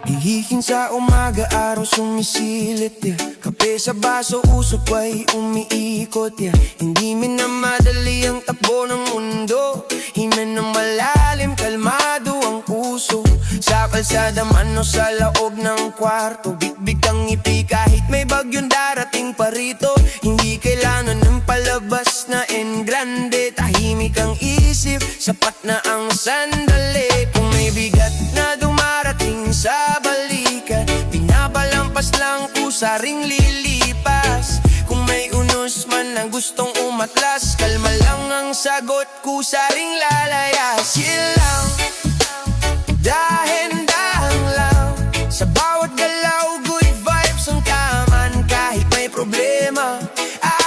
Gigising sa umaga, araw sumisilip, yeah. Kape sa baso, usok ay umiikot, yeah. Hindi minamadali ang takbo ng mundo. Himen ng malalim, kalmado ang puso. Sa kalsada man o sa laog ng kwarto, big-big ang ngiti kahit may bagyong darating pa rito. Hindi kailangan ng palabas na engrande. Tahimik ang isip, sapat na ang sandali. Kung may bigat na dumarating sa balikan, pinapalampas lang kusaring lilipas. Kung may unos man ang gustong umatlas, kalma lang ang sagot, kusaring lalayas. Chill lang, dahan-dahan lang. Sa bawat galaw, good vibes ang taman. Kahit may problema,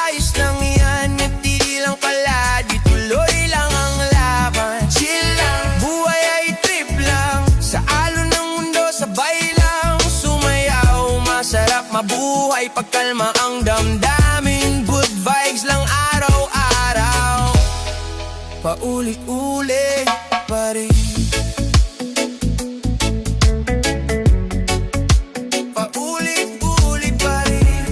ayos lang yan. Ngiti lang palagi, tuloy lang ang laban. Chill lang, buhay ay trip lang. Sa alon ng mundo, sabay lang sumayaw. Masarap mabuhay pagkalma ang damdamin. Good vibes lang araw-araw, paulit-ulit pa rin. Paulit-ulit pa rin.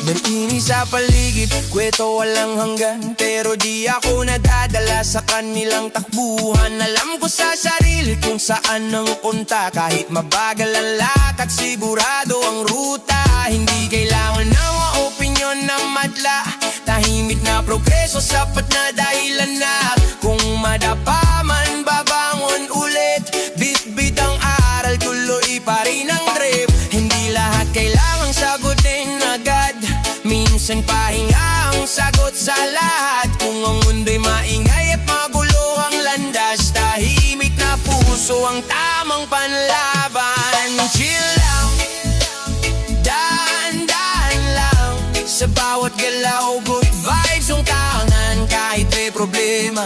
May inis sa paligid, kweto walang hanggan. Pero di ako nadadala sa kanilang takbuhan. Alam ko sa sarili kung saan ang punta. Kahit mabagal ang lakad, sigurado ang ruta. Hindi kailangan ng mga opinyon na madla. Tahimik na progreso, sapat na dahilan na. Kung madapa man, babangon ulit. Bit-bit ang aral, tuloy pa rin ang trip. Hindi lahat kailangang sagutin agad. Minsan pahinga ang sagot sa lahat. Kung ang mundo'y maingay at magulo ang landas, tahimik na puso ang tamang panlaban. Chill lang, dahan-dahan lang. Sa bawat galaw, good vibes ang tangan. Kahit may problema,